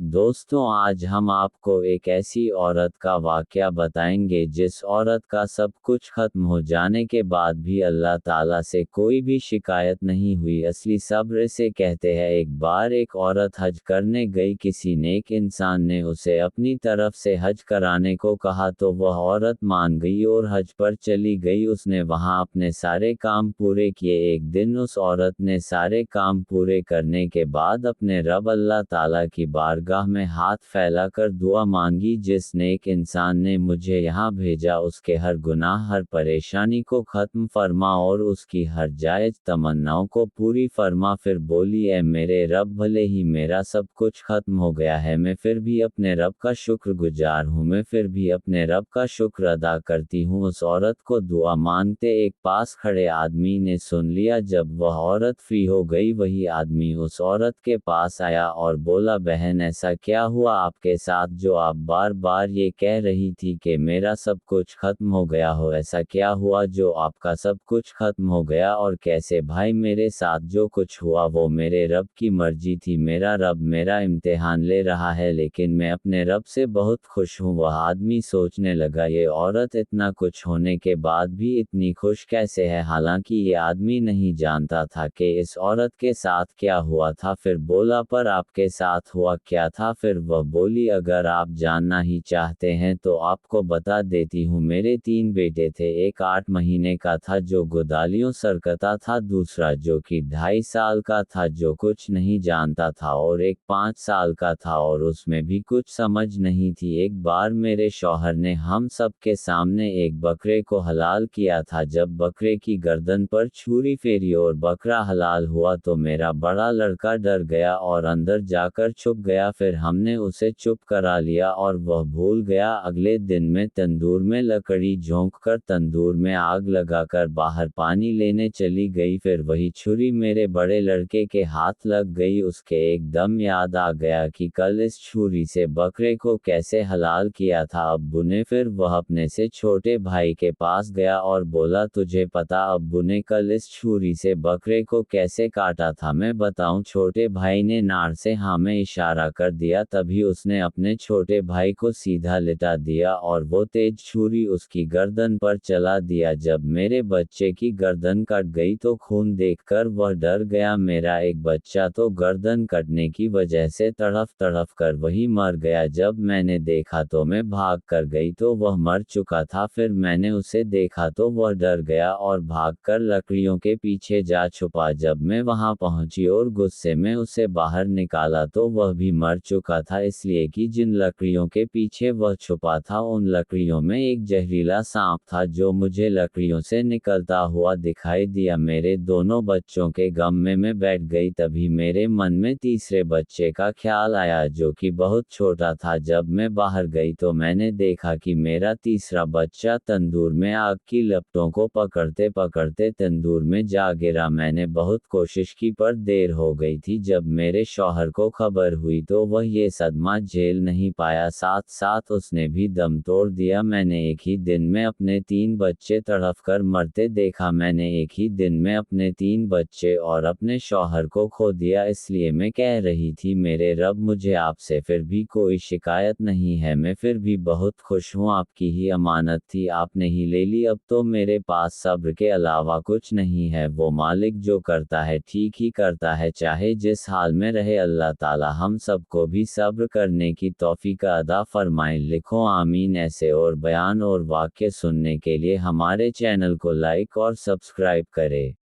दोस्तों आज हम आपको एक ऐसी औरत का वाक़या बताएंगे जिस औरत का सब कुछ ख़त्म हो जाने के बाद भी अल्लाह ताला से कोई भी शिकायत नहीं हुई। असली सब्र इसे कहते हैं। एक बार एक औरत हज करने गई, किसी नेक इंसान ने उसे अपनी तरफ से हज कराने को कहा तो वह औरत मान गई और हज पर चली गई। उसने वहां अपने सारे काम पूरे किए। एक दिन उस औरत ने सारे काम पूरे करने के बाद अपने रब अल्लाह ताला की बारगाह में हाथ फैलाकर दुआ मांगी, जिस नेक इंसान ने मुझे यहाँ भेजा उसके हर गुनाह हर परेशानी को ख़त्म फरमा और उसकी हर जायज़ तमन्नाओं को पूरी फरमा। फिर बोली, ए मेरे रब, भले ही मेरा सब कुछ ख़त्म हो गया है, मैं फिर भी अपने रब का शुक्रगुजार हूँ, मैं फिर भी अपने रब का शुक्र अदा करती हूँ। उस औरत को दुआ मांगते एक पास खड़े आदमी ने सुन लिया। जब वह औरत फ्री हो गई, वही आदमी उस औरत के पास आया और बोला, बहन ऐसा क्या हुआ आपके साथ जो आप बार बार ये कह रही थी कि मेरा सब कुछ खत्म हो गया हो? ऐसा क्या हुआ जो आपका सब कुछ खत्म हो गया? और कैसे? भाई मेरे साथ जो कुछ हुआ वो मेरे रब की मर्जी थी। मेरा रब मेरा इम्तिहान ले रहा है, लेकिन मैं अपने रब से बहुत खुश हूँ। वह आदमी सोचने लगा, ये औरत इतना कुछ होने के बाद भी इतनी खुश कैसे है? हालांकि ये आदमी नहीं जानता था कि इस औरत के साथ क्या हुआ था। फिर बोला, पर आपके साथ हुआ क्या था? फिर वह बोली, अगर आप जानना ही चाहते हैं तो आपको बता देती हूँ। मेरे 3 बेटे थे। एक 8 महीने का था जो गोदालियों सरकता था, दूसरा जो कि 2.5 साल का था जो कुछ नहीं जानता था, और एक 5 साल का था और उसमें भी कुछ समझ नहीं थी। एक बार मेरे शौहर ने हम सब के सामने एक बकरे को हलाल किया था। जब बकरे की गर्दन पर छुरी फेरी और बकरा हलाल हुआ तो मेरा बड़ा लड़का डर गया और अंदर जाकर छुप गया। फिर हमने उसे चुप करा लिया और वह भूल गया। अगले दिन में तंदूर में लकड़ी झोंककर तंदूर में आग लगाकर बाहर पानी लेने चली गई। फिर वही छुरी मेरे बड़े लड़के के हाथ लग गई। उसके एकदम याद आ गया कि कल इस छुरी से बकरे को कैसे हलाल किया था अब्बू ने। फिर वह अपने से छोटे भाई के पास गया और बोला, तुझे पता अब्बू ने कल इस छुरी से बकरे को कैसे काटा था? मैं बताऊं? छोटे भाई ने नाड़ से हाँ में इशारा कर दिया। तभी उसने अपने छोटे भाई को सीधा लिटा दिया और वो तेज छुरी उसकी गर्दन पर चला दिया। जब मेरे बच्चे की गर्दन कट गई तो खून देखकर वह डर गया। मेरा एक बच्चा तो गर्दन कटने की वजह से तड़फ तड़फ कर वही मर गया। जब मैंने देखा तो मैं भाग कर गई तो वह मर चुका था। फिर मैंने उसे देखा तो वह डर गया और भागकर लकड़ियों के पीछे जा छुपा। जब मैं वहां पहुंची और गुस्से में उसे बाहर निकाला तो वह भी मर चुका था, इसलिए कि जिन लकड़ियों के पीछे वह छुपा था उन लकड़ियों में एक जहरीला सांप था जो मुझे लकड़ियों से निकलता हुआ दिखाई दिया। मेरे दोनों बच्चों के गम में मैं बैठ गई। तभी मेरे मन में तीसरे बच्चे का ख्याल आया जो कि बहुत छोटा था। जब मैं बाहर गई तो मैंने देखा कि मेरा तीसरा बच्चा तंदूर में आग की लपटों को पकड़ते पकड़ते तंदूर में जा गिरा। मैंने बहुत कोशिश की पर देर हो गई थी। जब मेरे शौहर को खबर हुई तो वह ये सदमा झेल नहीं पाया, साथ साथ उसने भी दम तोड़ दिया। मैंने एक ही दिन में अपने 3 बच्चे तड़फ कर मरते देखा। मैंने एक ही दिन में अपने 3 बच्चे और अपने शौहर को खो दिया। इसलिए मैं कह रही थी, मेरे रब, मुझे आपसे फिर भी कोई शिकायत नहीं है, मैं फिर भी बहुत खुश हूँ। आपकी ही अमानत थी, आपने ही ले ली। अब तो मेरे पास सब्र के अलावा कुछ नहीं है। वो मालिक जो करता है ठीक ही करता है, चाहे जिस हाल में रहे। अल्लाह ताला हम सबको भी सब्र करने की तौफीक अदा फरमाए। लिखो आमीन। ऐसे और बयान और वाक़ये सुनने के लिए हमारे चैनल को लाइक और सब्सक्राइब करें।